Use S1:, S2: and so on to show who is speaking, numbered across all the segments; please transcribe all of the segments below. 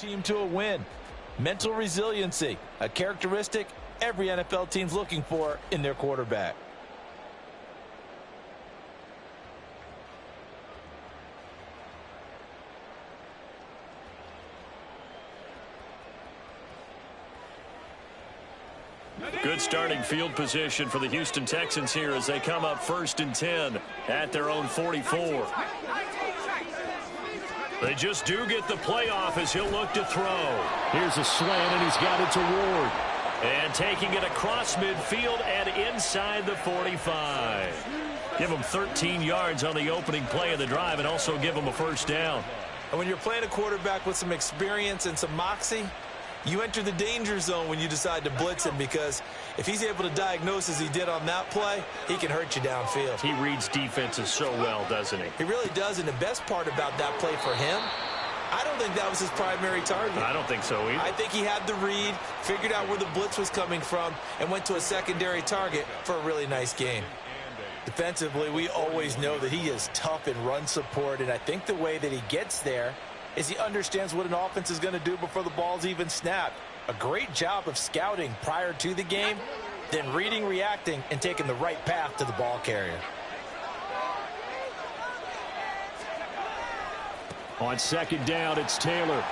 S1: team to a win. Mental resiliency, a characteristic every NFL team's looking for in their quarterback.
S2: Good starting field position for the Houston Texans here as they come up 1st and 10 at their own 44. They just do get the playoff as he'll look to throw. Here's a slant, and he's got it to Ward. And taking it across midfield and inside the 45. Give him 13 yards on the opening play of the drive and also give him a first down.
S1: And when you're playing a quarterback with some experience and some moxie, you enter the danger zone when you decide to blitz him, because if he's able to diagnose as he did on that play, he can hurt you downfield.
S2: He reads defenses so well, doesn't he?
S1: He really does, and the best part about that play for him, I don't think that was his primary target.
S2: I don't think so either.
S1: I think he had the read, figured out where the blitz was coming from, and went to a secondary target for a really nice game. Defensively, we always know that he is tough in run support, and I think the way that he gets there is he understands what an offense is going to do before the ball's even snapped. A great job of scouting prior to the game, then reading, reacting, and taking the right path to the ball carrier.
S2: On 2nd down, it's Taylor.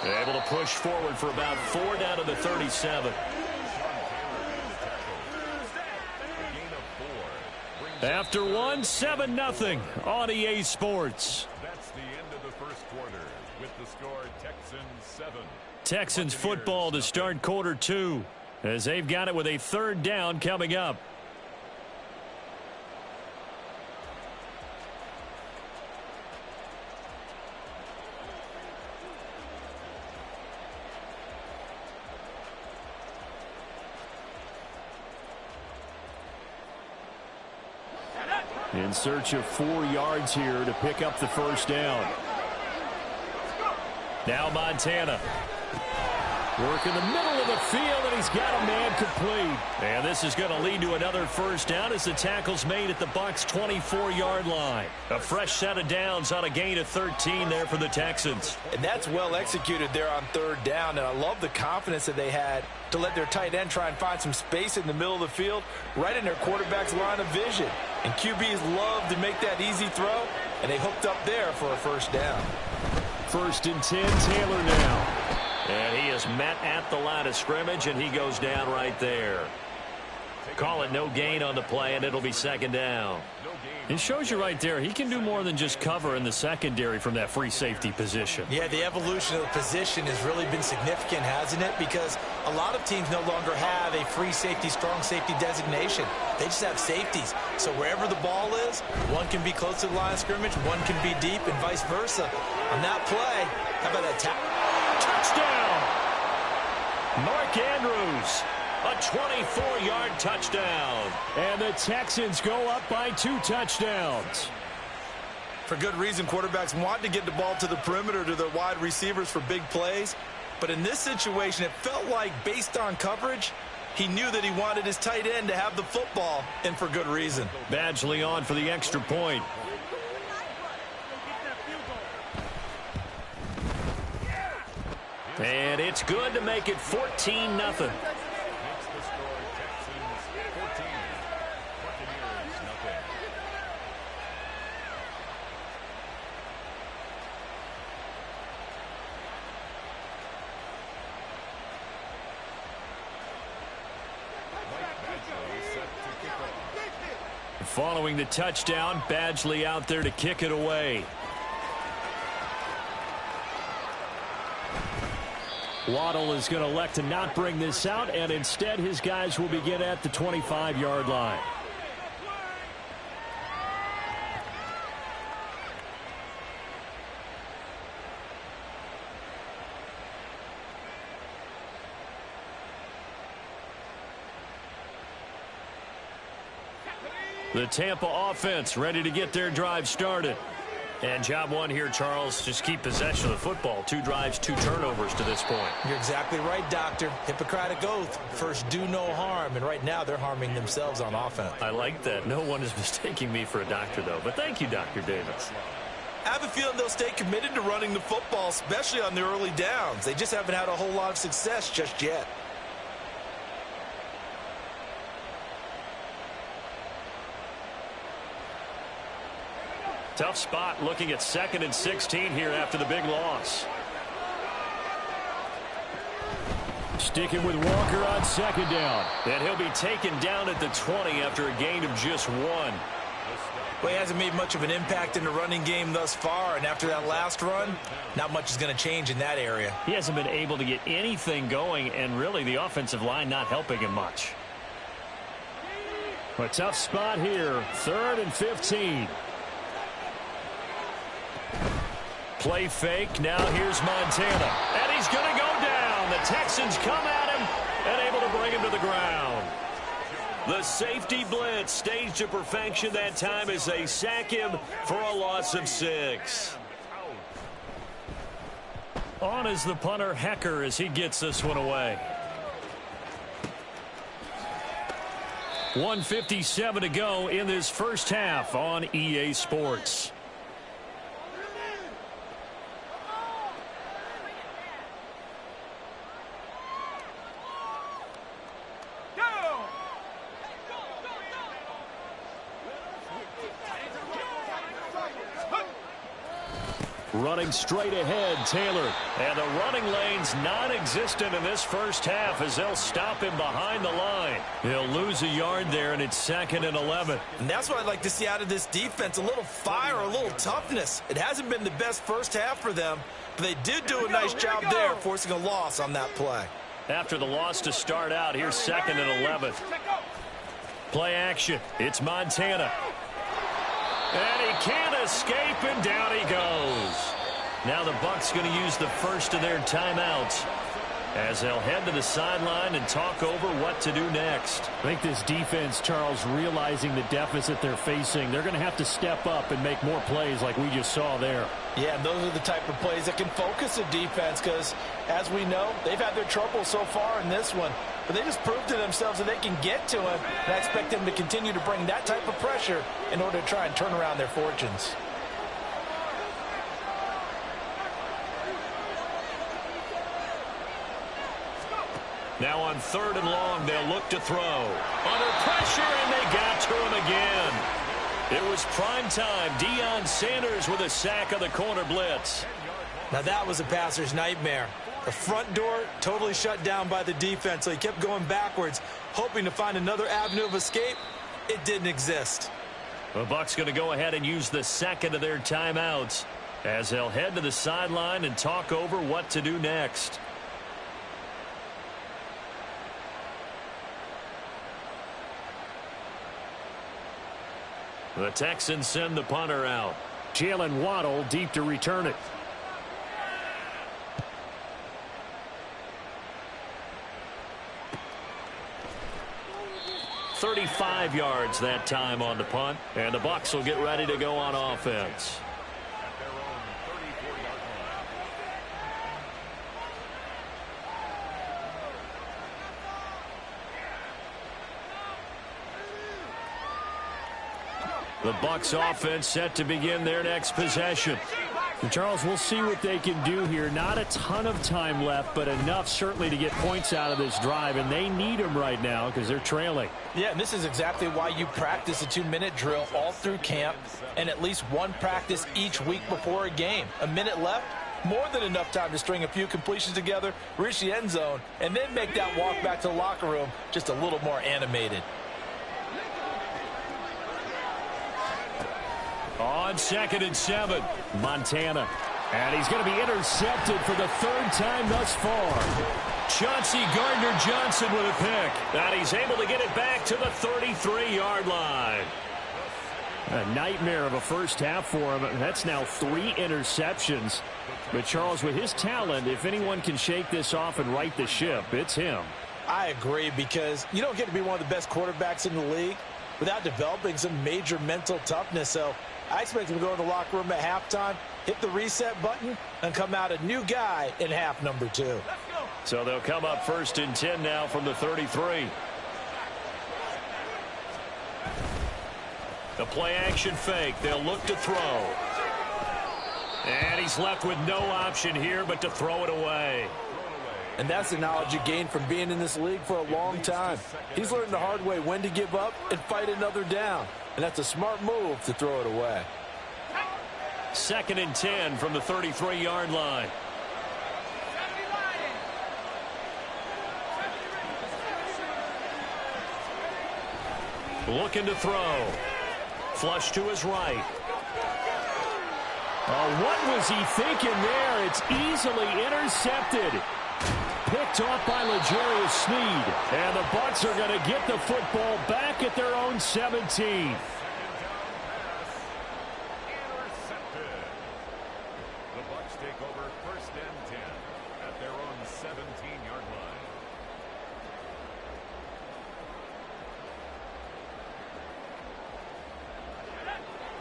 S2: Able to push forward for about 4 down to the 37. After 1, 7-0 on EA Sports.
S3: That's the end of the first quarter with the score Texans 7.
S2: Texans football to start quarter 2 as they've got it with a 3rd down coming up. In search of 4 yards here to pick up the first down. Now Montana. Work in the middle of the field, and he's got a man complete. And this is going to lead to another first down as the tackle's made at the Bucs' 24-yard line. A fresh set of downs on a gain of 13 there for the Texans.
S1: And that's well executed there on 3rd down, and I love the confidence that they had to let their tight end try and find some space in the middle of the field, right in their quarterback's line of vision. And QBs love to make that easy throw, and they hooked up there for a first down.
S2: 1st and 10, Taylor now. And he is met at the line of scrimmage, and he goes down right there. Call it no gain on the play, and it'll be 2nd down. It shows you right there, he can do more than just cover in the secondary from that free safety position.
S1: Yeah, the evolution of the position has really been significant, hasn't it? Because a lot of teams no longer have a free safety, strong safety designation. They just have safeties. So wherever the ball is, one can be close to the line of scrimmage, one can be deep, and vice versa. On that play, how about that tap?
S2: Touchdown! Mark Andrews. A 24-yard touchdown. And the Texans go up by 2 touchdowns.
S1: For good reason, quarterbacks want to get the ball to the perimeter to their wide receivers for big plays. But in this situation, it felt like, based on coverage, he knew that he wanted his tight end to have the football, and for good reason.
S2: Badgley on for the extra point. And it's good to make it 14-0. Following the touchdown, Badgley out there to kick it away. Waddle is going to elect to not bring this out, and instead his guys will begin at the 25-yard line. The Tampa offense ready to get their drive started. And job one here, Charles, just keep possession of the football. 2 drives, 2 turnovers to this point.
S1: You're exactly right, Doctor. Hippocratic oath. First, do no harm. And right now, they're harming themselves on offense.
S2: I like that. No one is mistaking me for a doctor, though. But thank you, Dr. Davis.
S1: I have a feeling they'll stay committed to running the football, especially on the early downs. They just haven't had a whole lot of success just yet.
S2: Tough spot looking at 2nd and 16 here after the big loss.
S4: Sticking with Walker on 2nd down.
S2: And he'll be taken down at the 20 after a gain of just 1.
S1: Well, he hasn't made much of an impact in the running game thus far, and after that last run, not much is going to change in that area.
S2: He hasn't been able to get anything going, and really the offensive line not helping him much.
S4: A tough spot here. 3rd and 15.
S2: Play fake. Now here's Montana. And he's going to go down. The Texans come at him and able to bring him to the ground. The safety blitz staged to perfection that time as they sack him for a loss of 6. On is the punter, Hecker, as he gets this one away. 1:57 to go in this first half on EA Sports. Running straight ahead, Taylor. And the running lane's non-existent in this first half as they'll stop him behind the line. He'll lose a yard there, and it's 2nd and 11.
S1: And that's what I'd like to see out of this defense, a little fire, a little toughness. It hasn't been the best first half for them, but they did do a nice job there, forcing a loss on that play.
S2: After the loss to start out, here's 2nd and 11. Play action. It's Montana. And he can't escape, and down he goes. Now the Bucs going to use the first of their timeouts as they'll head to the sideline and talk over what to do next.
S4: I think this defense, Charles, realizing the deficit they're facing, they're going to have to step up and make more plays like we just saw there.
S1: Yeah, those are the type of plays that can focus a defense because, as we know, they've had their trouble so far in this one. But they just proved to themselves that they can get to him, and I expect them to continue to bring that type of pressure in order to try and turn around their fortunes.
S2: Now on 3rd and long, they'll look to throw. Under pressure, and they got to him again. It was prime time. Deion Sanders with a sack of the corner blitz.
S1: Now that was a passer's nightmare. The front door totally shut down by the defense, so he kept going backwards, hoping to find another avenue of escape. It didn't exist.
S2: The Bucs going to go ahead and use the 2nd of their timeouts as they'll head to the sideline and talk over what to do next. The Texans send the punter out.
S4: Jalen Waddle deep to return it.
S2: .35 yards that time on the punt, and the Bucs will get ready to go on offense. The Bucs offense set to begin their next possession.
S4: And Charles, we'll see what they can do here. Not a ton of time left, but enough certainly to get points out of this drive, and they need them right now because they're trailing.
S1: Yeah, and this is exactly why you practice a 2-minute drill all through camp and at least one practice each week before a game. A minute left, more than enough time to string a few completions together, reach the end zone, and then make that walk back to the locker room just a little more animated.
S2: On 2nd and 7,
S4: Montana. And he's going to be intercepted for the 3rd time thus far.
S2: Chauncey Gardner-Johnson with a pick. And he's able to get it back to the 33-yard line.
S4: A nightmare of a first half for him. That's now 3 interceptions. But Charles, with his talent, if anyone can shake this off and right the ship, it's him.
S1: I agree, because you don't get to be one of the best quarterbacks in the league without developing some major mental toughness. So I expect him to go to the locker room at halftime, hit the reset button, and come out a new guy in half number 2.
S2: So they'll come up 1st and 10 now from the 33. The play action fake. They'll look to throw. And he's left with no option here but to throw it away.
S1: And that's the knowledge you gain from being in this league for a long time. He's learned the hard way when to give up and fight another down. And that's a smart move to throw it away.
S2: 2nd and 10 from the 33-yard line. Looking to throw. Flush to his right.
S4: What was he thinking there? It's easily intercepted. Picked off by L'Jarius Sneed. And the Bucs are going to get the football back at their own 17.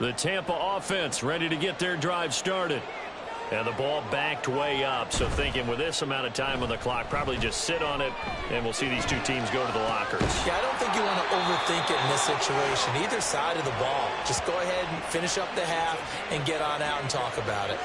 S2: The Tampa offense ready to get their drive started. And the ball backed way up. So thinking with this amount of time on the clock, probably just sit on it, and we'll see these two teams go to the lockers.
S1: Yeah, I don't think you want to overthink it in this situation. Either side of the ball. Just go ahead and finish up the half and get on out and talk about it.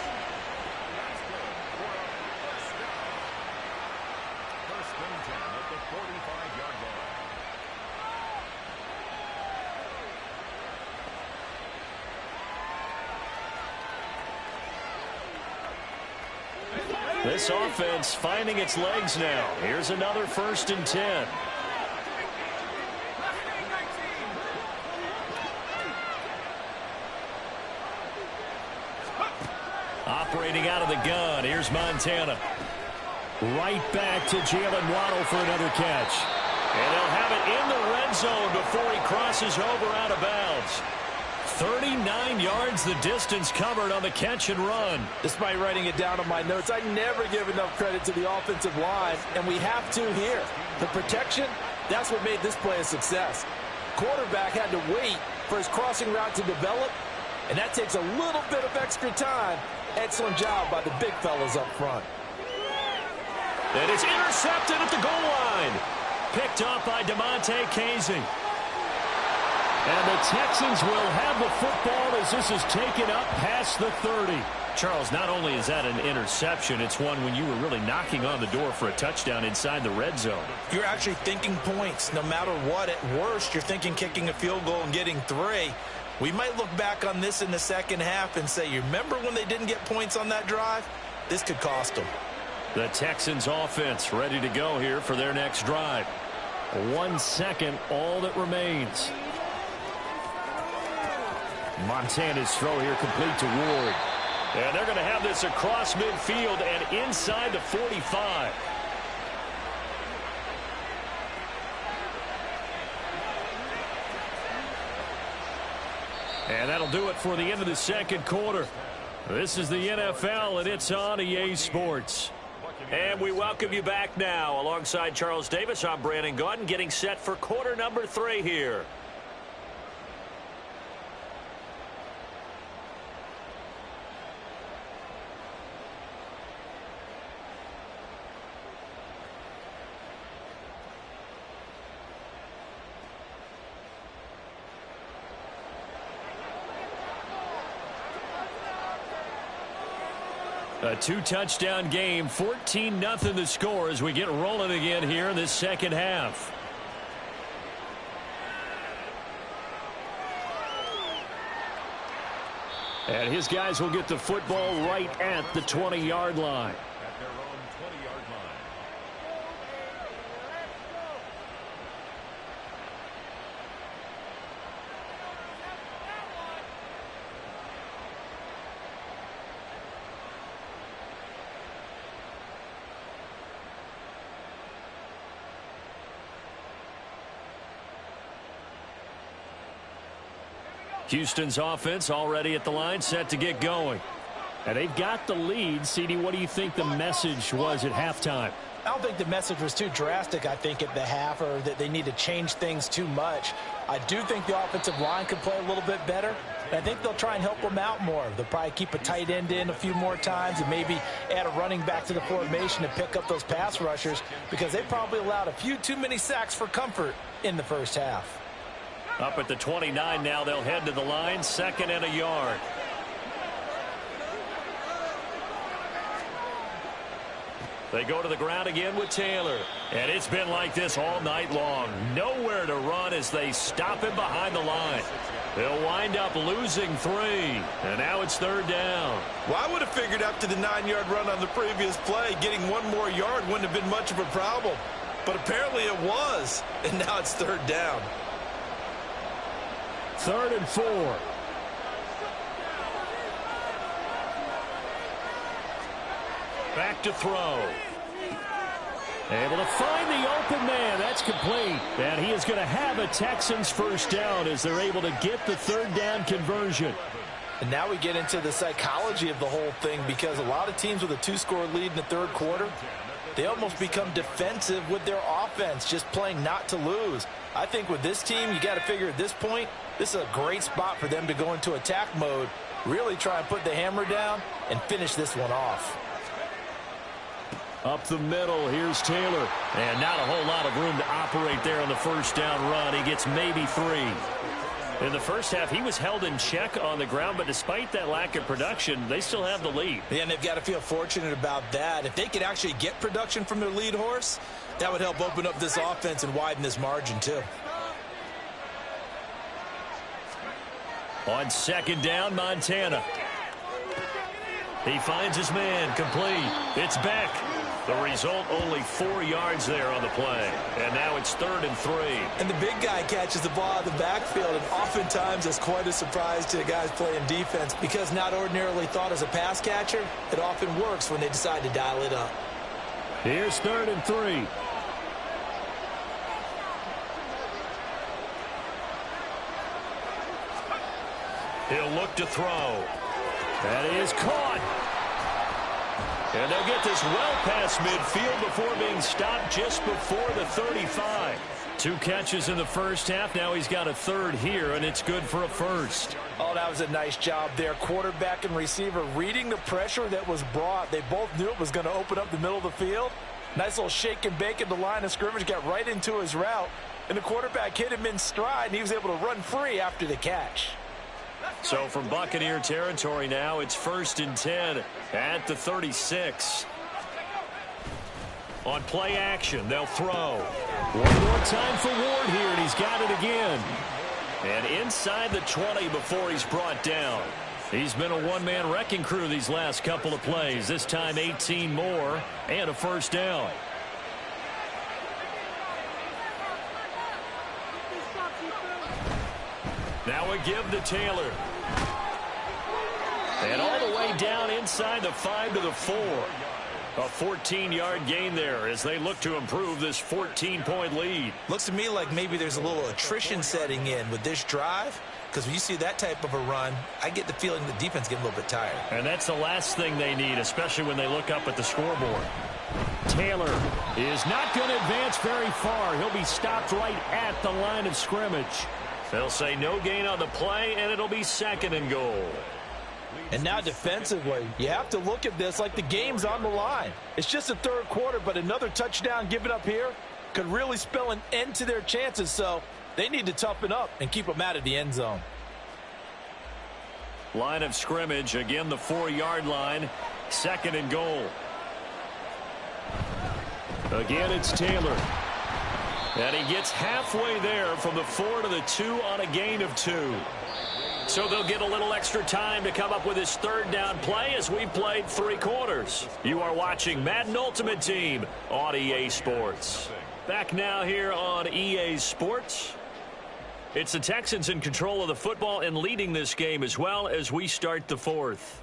S2: This offense finding its legs now. Here's another 1st and 10. Operating out of the gun. Here's Montana.
S4: Right back to Jalen Waddle for another catch.
S2: And they'll have it in the red zone before he crosses over out of bounds. 39 yards the distance covered on the catch and run.
S1: Despite writing it down on my notes, I never give enough credit to the offensive line, and we have to here. The protection, that's what made this play a success. Quarterback had to wait for his crossing route to develop, and that takes a little bit of extra time. Excellent job by the big fellas up front.
S2: And it's intercepted at the goal line. Picked off by DeMonte Casey.
S4: And the Texans will have the football as this is taken up past the 30.
S2: Charles, not only is that an interception, it's one when you were really knocking on the door for a touchdown inside the red zone.
S1: You're actually thinking points no matter what. At worst, you're thinking kicking a field goal and getting 3. We might look back on this in the second half and say, you remember when they didn't get points on that drive? This could cost them.
S2: The Texans offense ready to go here for their next drive.
S4: 1 second, all that remains. Montana's throw here complete to Ward.
S2: And they're going to have this across midfield and inside the 45. And that'll do it for the end of the second quarter. This is the NFL, and it's on EA Sports. And we welcome you back now. Alongside Charles Davis, I'm Brandon Gaudin, getting set for quarter number 3 here. A 2-touchdown game, 14-0 the score as we get rolling again here in this second half.
S4: And his guys will get the football right at the 20-yard line.
S3: At their own 20-yard line.
S2: Houston's offense already at the line, set to get going.
S4: And they've got the lead. CD, what do you think the message was at halftime?
S1: I don't think the message was too drastic, I think, at the half, or that they need to change things too much. I do think the offensive line could play a little bit better. And I think they'll try and help them out more. They'll probably keep a tight end in a few more times and maybe add a running back to the formation to pick up those pass rushers, because they probably allowed a few too many sacks for comfort in the first half.
S2: Up at the 29 now, they'll head to the line, 2nd and a yard. They go to the ground again with Taylor. And it's been like this all night long. Nowhere to run as they stop him behind the line. They'll wind up losing 3. And now it's 3rd down.
S1: Well, I would have figured after the 9-yard run on the previous play, getting 1 more yard wouldn't have been much of a problem. But apparently it was. And now it's 3rd down.
S4: 3rd and 4.
S2: Back to throw.
S4: Able to find the open man. That's complete. And he is going to have a Texans first down as they're able to get the 3rd down conversion.
S1: And now we get into the psychology of the whole thing, because a lot of teams with a 2-score lead in the 3rd quarter, they almost become defensive with their offense, just playing not to lose. I think with this team, you got to figure at this point, this is a great spot for them to go into attack mode, really try and put the hammer down and finish this one off.
S4: Up the middle, here's Taylor.
S2: And not a whole lot of room to operate there on the first down run. He gets maybe 3. In the first half, he was held in check on the ground, but despite that lack of production, they still have the lead.
S1: Yeah, and they've got to feel fortunate about that. If they could actually get production from their lead horse, that would help open up this offense and widen this margin too.
S2: On 2nd down, Montana. He finds his man, complete. It's Beck. The result, only 4 yards there on the play. And now it's 3rd and 3.
S1: And the big guy catches the ball out of the backfield, and oftentimes that's quite a surprise to the guys playing defense, because not ordinarily thought as a pass catcher, it often works when they decide to dial it up.
S4: Here's 3rd and 3.
S2: He'll look to throw.
S4: That is caught.
S2: And they'll get this well past midfield before being stopped just before the 35.
S4: 2 catches in the first half. Now he's got a 3rd here, and it's good for a 1st.
S1: Oh, that was a nice job there. Quarterback and receiver reading the pressure that was brought. They both knew it was going to open up the middle of the field. Nice little shake and bake at the line of scrimmage. Got right into his route. And the quarterback hit him in stride, and he was able to run free after the catch.
S2: So from Buccaneer territory now, it's 1st and 10 at the 36. On play action, they'll throw.
S4: One more time for Ward here, and he's got it again.
S2: And inside the 20 before he's brought down. He's been a one-man wrecking crew these last couple of plays. This time 18 more and a first down. Now a give to Taylor. And all the way down inside the 5 to the 4. A 14-yard gain there as they look to improve this 14-point lead.
S1: Looks to me like maybe there's a little attrition setting in with this drive, because when you see that type of a run, I get the feeling the defense getting a little bit tired.
S2: And that's the last thing they need, especially when they look up at the scoreboard.
S4: Taylor is not going to advance very far. He'll be stopped right at the line of scrimmage.
S2: They'll say no gain on the play, and it'll be 2nd and goal.
S1: And now defensively, you have to look at this like the game's on the line. It's just the 3rd quarter, but another touchdown given up here could really spell an end to their chances, so they need to toughen up and keep them out of the end zone.
S2: Line of scrimmage, again the 4-yard line, 2nd and goal.
S4: Again, it's Taylor.
S2: And he gets halfway there from the 4 to the 2 on a gain of 2. So they'll get a little extra time to come up with his 3rd down play as we played 3 quarters. You are watching Madden Ultimate Team on EA Sports. Back now here on EA Sports. It's the Texans in control of the football and leading this game as well as we start the 4th.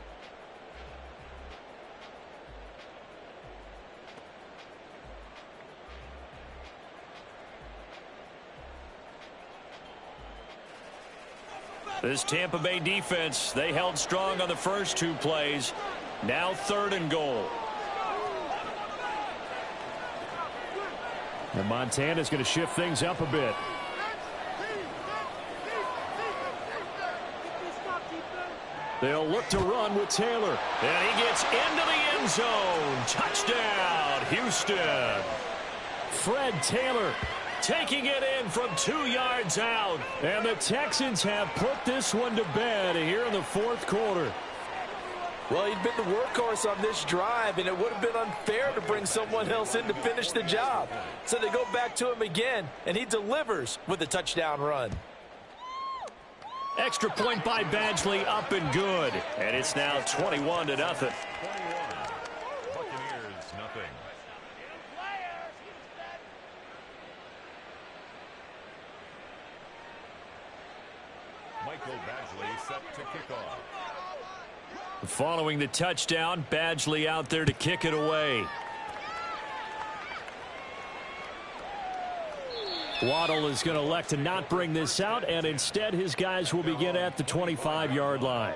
S2: This Tampa Bay defense, they held strong on the first 2 plays. Now 3rd and goal.
S4: And Montana's going to shift things up a bit. They'll look to run with Taylor.
S2: And he gets into the end zone. Touchdown, Houston.
S4: Fred Taylor
S2: taking it in from 2 yards out.
S4: And the Texans have put this one to bed here in the 4th quarter.
S1: Well, he'd been the workhorse on this drive, and it would have been unfair to bring someone else in to finish the job. So they go back to him again, and he delivers with a touchdown run.
S4: Extra point by Badgley, up and good. And it's now 21-0.
S3: 21. Buccaneers, nothing. Michael Badgley set to kick off.
S4: Following the touchdown, Badgley out there to kick it away. Waddle is going to elect to not bring this out, and instead his guys will begin at the 25-yard line.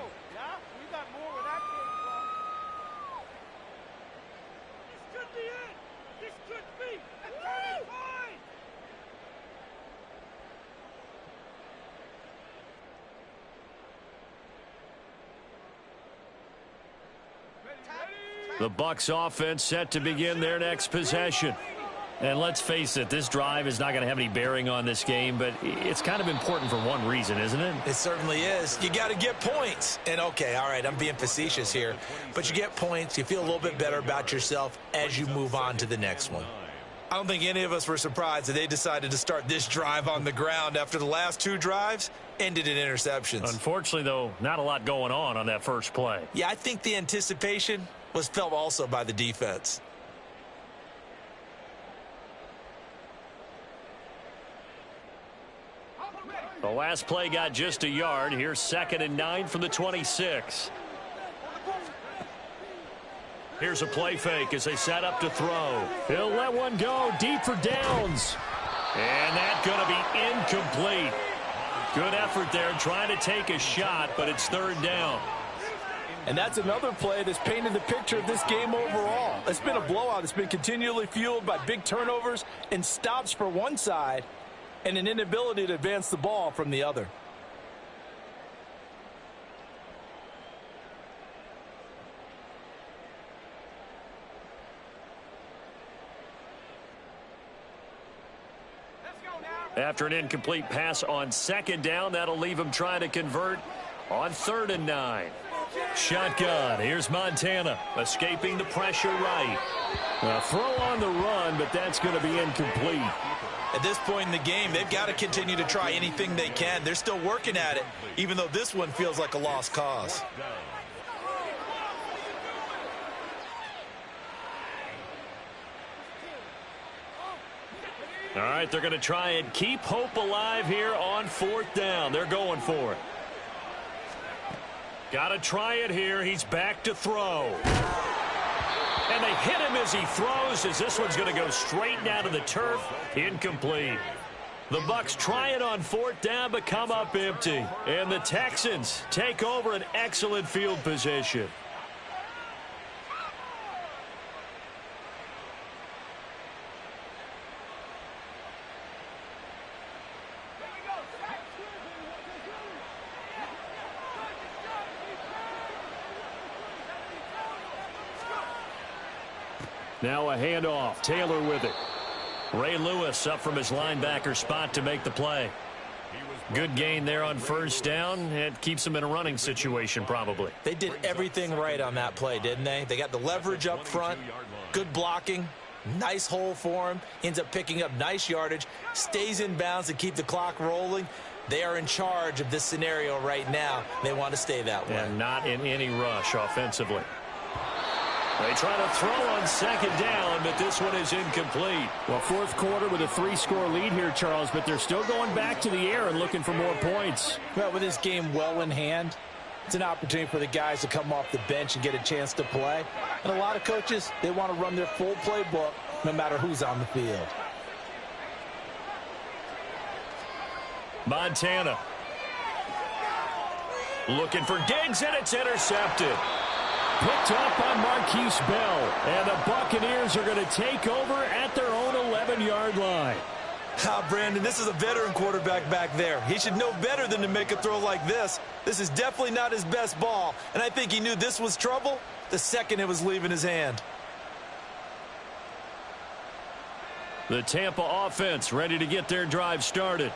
S4: The Bucs offense set to begin their next possession. And let's face it, this drive is not going to have any bearing on this game, but it's kind of important for one reason, isn't it?
S1: It certainly is. You got to get points. And, okay, all right, I'm being facetious here. But you get points, you feel a little bit better about yourself as you move on to the next one. I don't think any of us were surprised that they decided to start this drive on the ground after the last two drives ended in interceptions.
S4: Unfortunately, though, not a lot going on that first play.
S1: Yeah, I think the anticipation was felt also by the defense.
S4: The last play got just a yard. Here's 2nd and 9 from the 26. Here's a play fake as they set up to throw. He'll let one go deep for downs. And that's going to be incomplete. Good effort there trying to take a shot, but it's 3rd down.
S1: And that's another play that's painted the picture of this game overall. It's been a blowout. It's been continually fueled by big turnovers and stops for one side and an inability to advance the ball from the other.
S4: After an incomplete pass on 2nd down, that'll leave him trying to convert on 3rd and 9. Shotgun. Here's Montana escaping the pressure right. A throw on the run, but that's going to be incomplete.
S1: At this point in the game, they've got to continue to try anything they can. They're still working at it, even though this one feels like a lost cause.
S4: All right, they're going to try and keep hope alive here on 4th down. They're going for it. Got to try it here. He's back to throw. And they hit him as he throws, as this one's going to go straight down to the turf. Incomplete. The Bucs try it on 4th down, but come up empty. And the Texans take over an excellent field position. Now a handoff. Taylor with it. Ray Lewis up from his linebacker spot to make the play. Good gain there on 1st down. It keeps him in a running situation probably.
S1: They did everything right on that play, didn't they? They got the leverage up front, good blocking, nice hole for him, ends up picking up nice yardage, stays in bounds to keep the clock rolling. They are in charge of this scenario right now. They want to stay that way.
S4: And not in any rush offensively. They try to throw on 2nd down, but this one is incomplete. Well, 4th quarter with a 3-score lead here, Charles, but they're still going back to the air and looking for more points.
S1: Well, with this game well in hand, it's an opportunity for the guys to come off the bench and get a chance to play. And a lot of coaches, they want to run their full playbook no matter who's on the field.
S4: Montana. Looking for Diggs, and it's intercepted. Picked up by Marquise Bell. And the Buccaneers are going to take over at their own 11-yard line.
S1: Brandon, this is a veteran quarterback back there. He should know better than to make a throw like this. This is definitely not his best ball. And I think he knew this was trouble the second it was leaving his hand.
S4: The Tampa offense ready to get their drive started.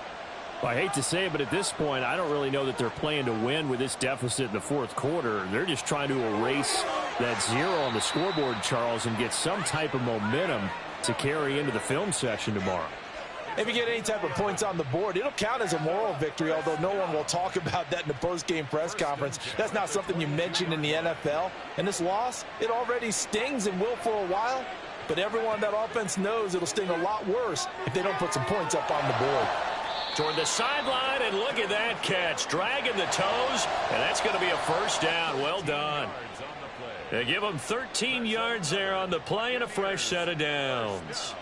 S4: Well, I hate to say it, but at this point, I don't really know that they're playing to win with this deficit in the fourth quarter. They're just trying to erase that 0 on the scoreboard, Charles, and get some type of momentum to carry into the film session tomorrow.
S1: If you get any type of points on the board, it'll count as a moral victory, although no one will talk about that in the post-game press conference. That's not something you mention in the NFL. And this loss, it already stings and will for a while, but everyone on that offense knows it'll sting a lot worse if they don't put some points up on the board.
S2: Toward the sideline, and look at that catch. Dragging the toes, and that's going to be a first down. Well done. They give them 13 yards there on the play and a fresh set of downs.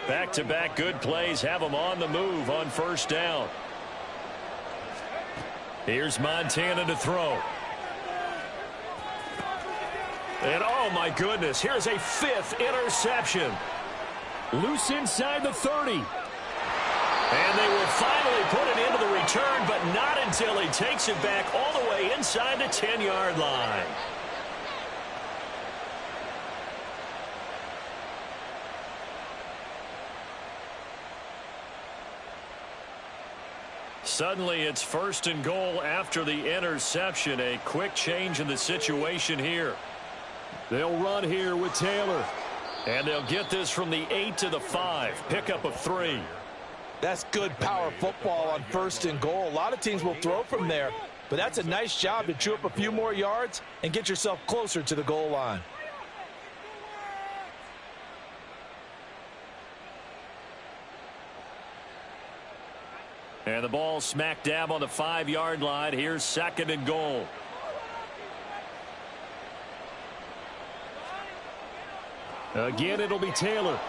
S2: Back-to-back good plays have them on the move on first down. Here's Montana to throw. And oh my goodness, here's a 5th interception.
S4: Loose inside the 30.
S2: And they will finally put it into the return, but not until he takes it back all the way inside the 10-yard line. Suddenly it's 1st and goal after the interception. A quick change in the situation here.
S4: They'll run here with Taylor.
S2: And they'll get this from the 8 to the 5. Pickup of 3.
S1: That's good power football on 1st and goal. A lot of teams will throw from there, but that's a nice job to chew up a few more yards and get yourself closer to the goal line.
S2: And the ball smack dab on the 5-yard line. Here's 2nd and goal.
S4: Again, it'll be Taylor.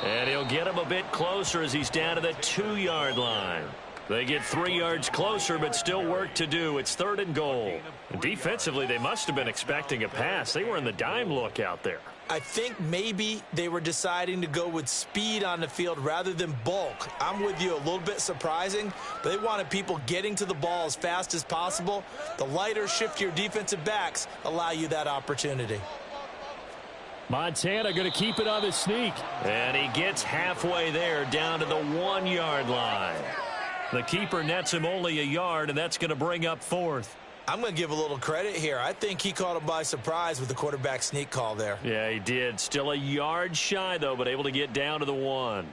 S2: And he'll get him a bit closer as he's down to the 2-yard line. They get 3 yards closer, but still work to do. It's 3rd and goal. And defensively, they must have been expecting a pass. They were in the dime look out there.
S1: I think maybe they were deciding to go with speed on the field rather than bulk. I'm with you, a little bit surprising, but they wanted people getting to the ball as fast as possible. The lighter, shiftier defensive backs allow you that opportunity.
S4: Montana going to keep it on the sneak.
S2: And he gets halfway there down to the 1-yard line. The keeper nets him only a yard, and that's going to bring up 4th.
S1: I'm going to give a little credit here. I think he caught him by surprise with the quarterback sneak call there.
S2: Yeah, he did. Still a yard shy, though, but able to get down to the 1.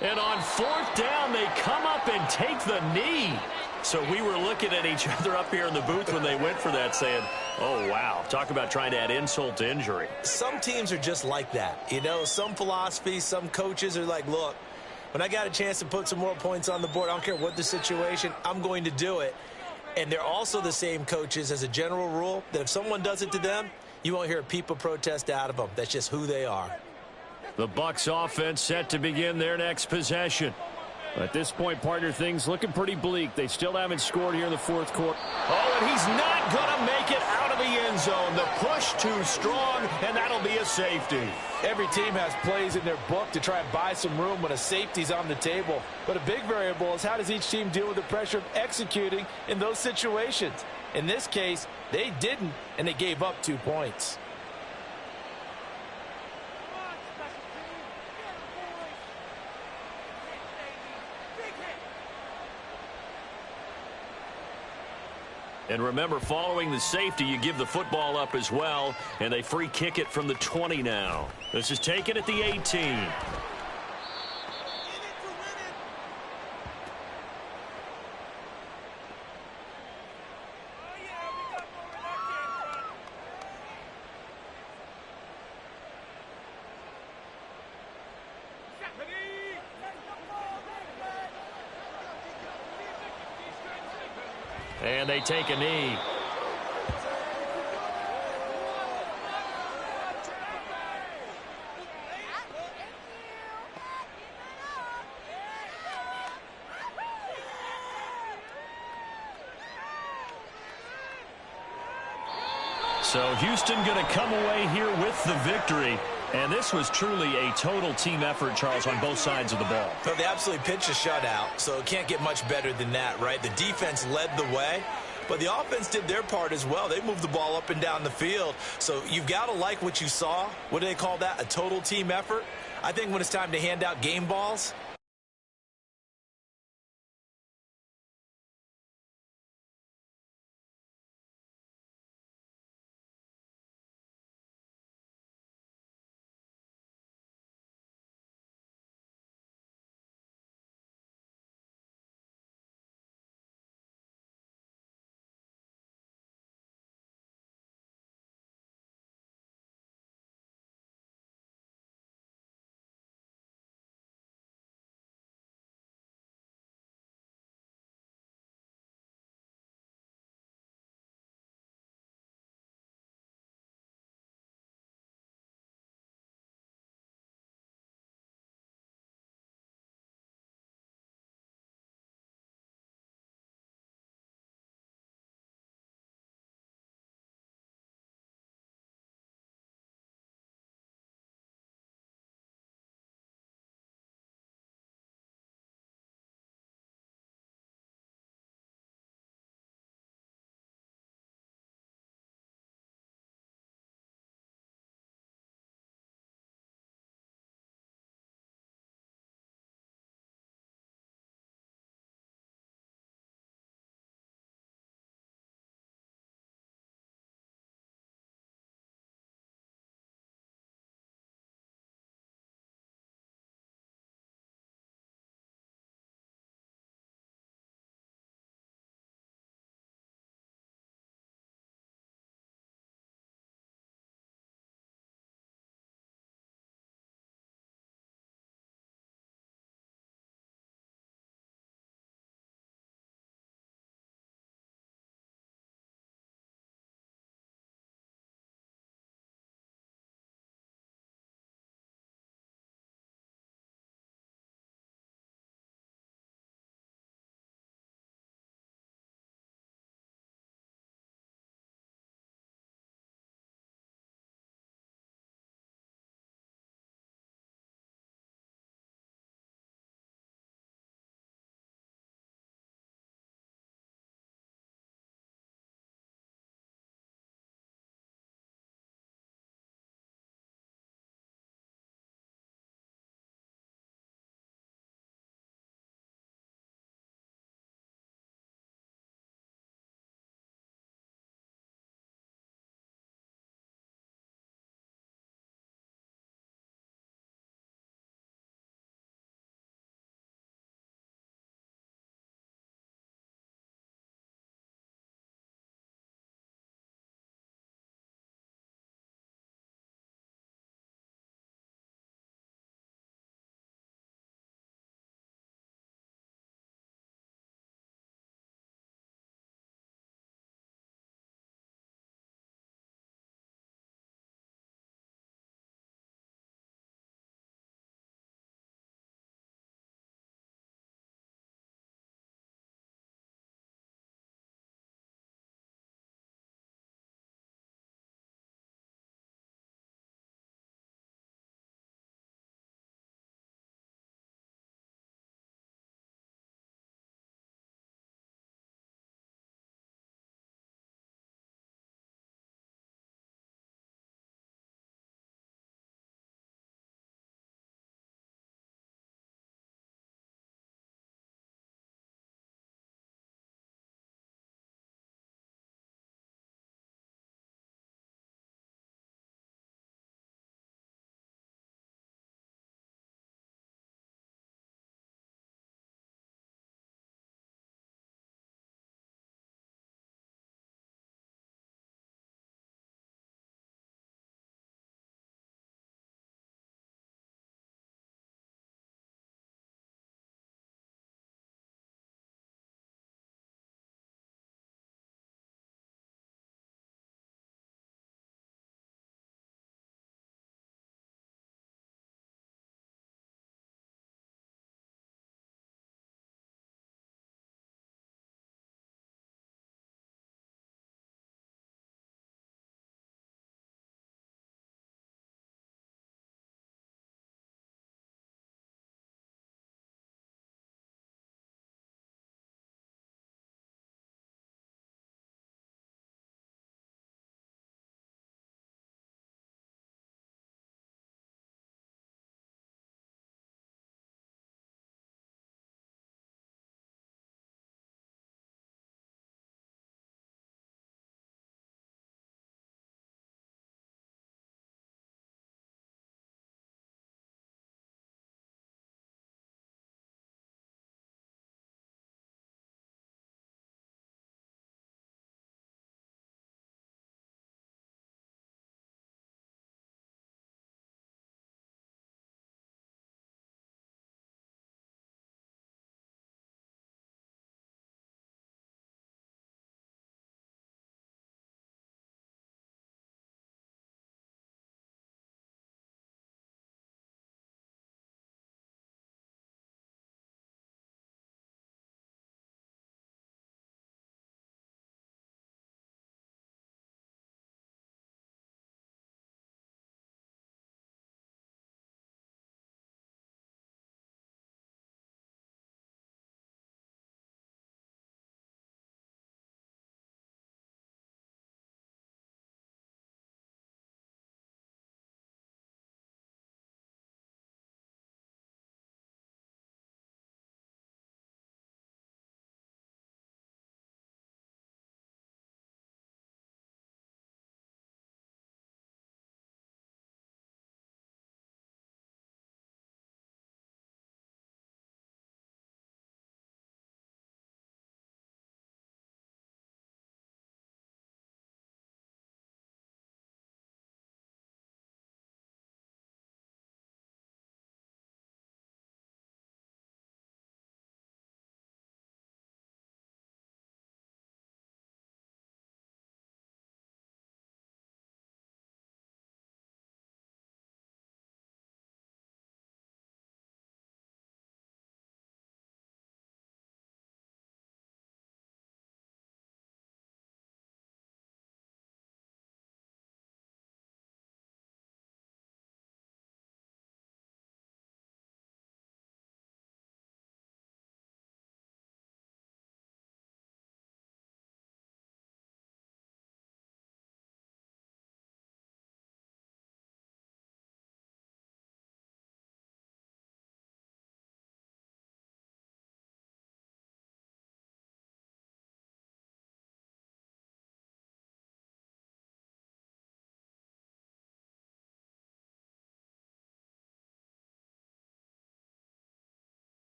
S2: And on 4th down, they come up and take the knee. So we were looking at each other up here in the booth when they went for that saying, oh, wow, talk about trying to add insult to injury.
S1: Some teams are just like that. You know, some philosophies, some coaches are like, look, when I got a chance to put some more points on the board, I don't care what the situation, I'm going to do it. And they're also the same coaches as a general rule that if someone does it to them, you won't hear a peep of protest out of them. That's just who they are.
S2: The Bucs offense set to begin their next possession.
S4: At this point, partner, things looking pretty bleak. They still haven't scored here in the fourth quarter.
S2: Oh, and he's not going to make it out of the end zone. The push too strong, and that'll be a safety.
S1: Every team has plays in their book to try and buy some room when a safety's on the table. But a big variable is how does each team deal with the pressure of executing in those situations. In this case, they didn't, and they gave up 2 points.
S2: And remember, following the safety, you give the football up as well, and they free kick it from the 20 now. This is taken at the 18. And they take a knee. So Houston going to come away here with the victory. And this was truly a total team effort, Charles, on both sides of the ball.
S1: So they absolutely pitched a shutout, so it can't get much better than that, right? The defense led the way, but the offense did their part as well. They moved the ball up and down the field. So you've got to like what you saw. What do they call that? A total team effort? I think when it's time to hand out game balls,